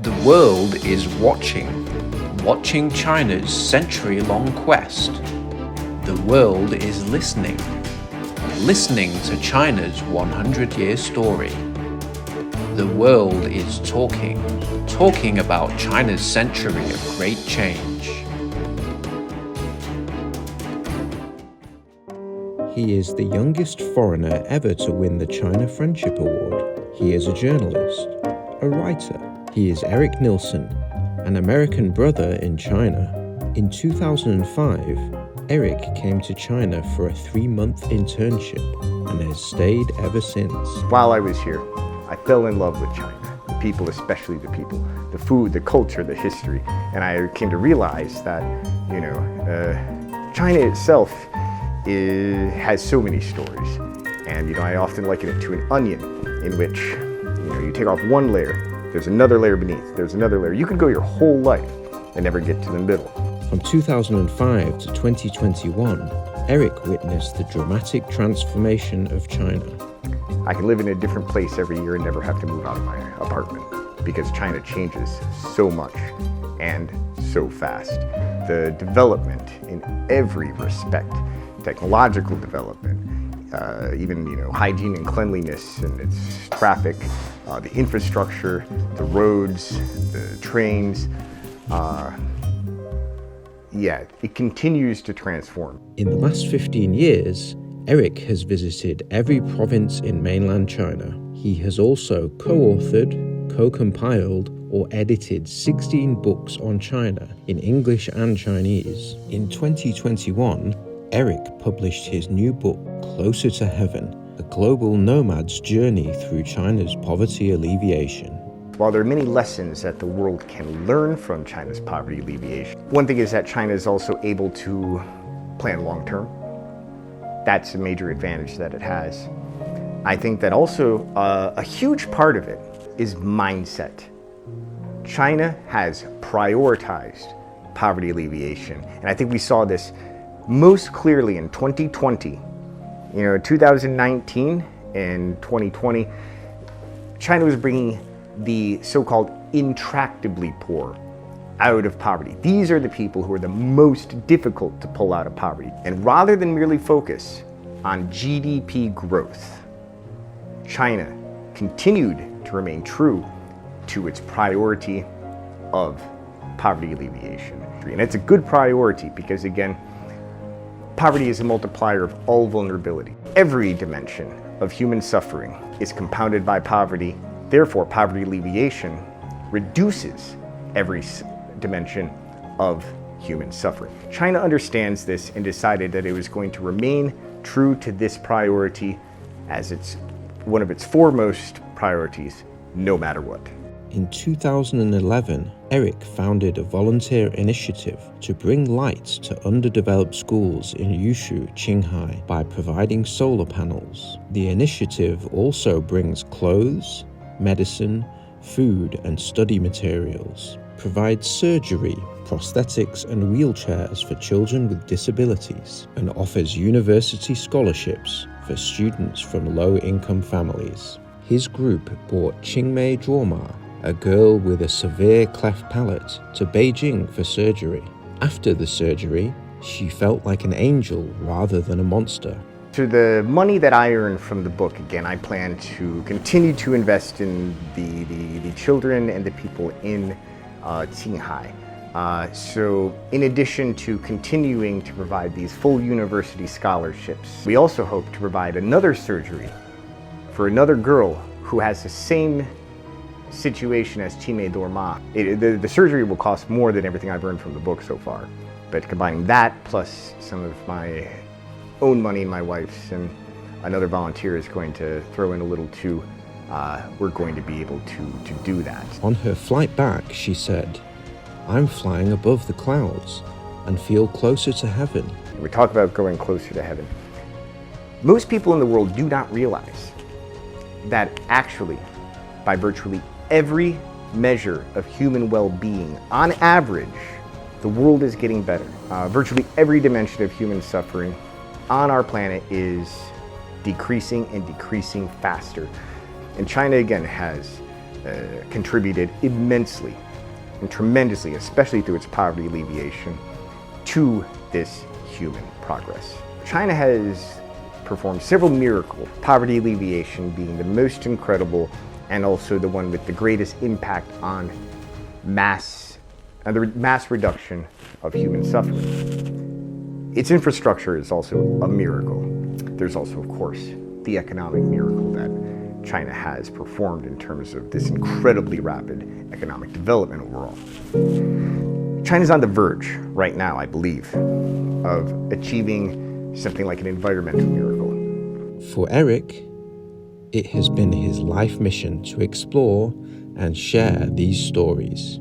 The world is watching China's century-long quest. The world is listening to China's 100-year story. The world is talking about China's century of great change. He is the youngest foreigner ever to win the China Friendship Award. He is a journalist, a writer. He is Erik Nilsson, an American brother in China. In 2005, Erik came to China for a 3-month internship and has stayed ever since. While I was here, I fell in love with China. The people, especially the people, the food, the culture, the history. And I came to realize that, China itself has so many stories. And, I often liken it to an onion in which, you take off one layer, there's another layer beneath, there's another layer. You could go your whole life and never get to the middle. From 2005 to 2021, Erik witnessed the dramatic transformation of China. I can live in a different place every year and never have to move out of my apartment because China changes so much and so fast. The development in every respect, technological development, even hygiene and cleanliness and its traffic, the infrastructure, the roads, the trains, it continues to transform. In the last 15 years, Erik has visited every province in mainland China. He has also co-authored, co-compiled, or edited 16 books on China in English and Chinese. In 2021, Erik published his new book, Closer to Heaven, a global nomad's journey through China's poverty alleviation. While there are many lessons that the world can learn from China's poverty alleviation, one thing is that China is also able to plan long-term. That's a major advantage that it has. I think that also a huge part of it is mindset. China has prioritized poverty alleviation, and I think we saw this most clearly in 2020. 2019 and 2020, China was bringing the so-called intractably poor out of poverty. These are the people who are the most difficult to pull out of poverty. And rather than merely focus on GDP growth, China continued to remain true to its priority of poverty alleviation. And it's a good priority because, again, poverty is a multiplier of all vulnerability. Every dimension of human suffering is compounded by poverty. Therefore, poverty alleviation reduces every dimension of human suffering. China understands this and decided that it was going to remain true to this priority as one of its foremost priorities, no matter what. In 2011, Erik founded a volunteer initiative to bring light to underdeveloped schools in Yushu, Qinghai by providing solar panels. The initiative also brings clothes, medicine, food and study materials, provides surgery, prosthetics and wheelchairs for children with disabilities, and offers university scholarships for students from low-income families. His group brought Qingmei Zhuoma, a girl with a severe cleft palate, to Beijing for surgery. After the surgery, she felt like an angel rather than a monster. So the money that I earn from the book, again, I plan to continue to invest in the children and the people in Qinghai. So in addition to continuing to provide these full university scholarships, we also hope to provide another surgery for another girl who has the same situation as Qingmei Zhuoma. The surgery will cost more than everything I've earned from the book so far. But combining that plus some of my own money, my wife's, and another volunteer is going to throw in a little too, we're going to be able to do that. On her flight back, she said, "I'm flying above the clouds and feel closer to heaven." We talk about going closer to heaven. Most people in the world do not realize that actually, by virtually every measure of human well-being, on average, the world is getting better. Virtually every dimension of human suffering on our planet is decreasing and decreasing faster. And China, again, has contributed immensely and tremendously, especially through its poverty alleviation, to this human progress. China has performed several miracles, poverty alleviation being the most incredible and also the one with the greatest impact on the mass reduction of human suffering. Its infrastructure is also a miracle. There's also, of course, the economic miracle that China has performed in terms of this incredibly rapid economic development overall. China's on the verge right now, I believe, of achieving something like an environmental miracle. For Erik, it has been his life mission to explore and share these stories.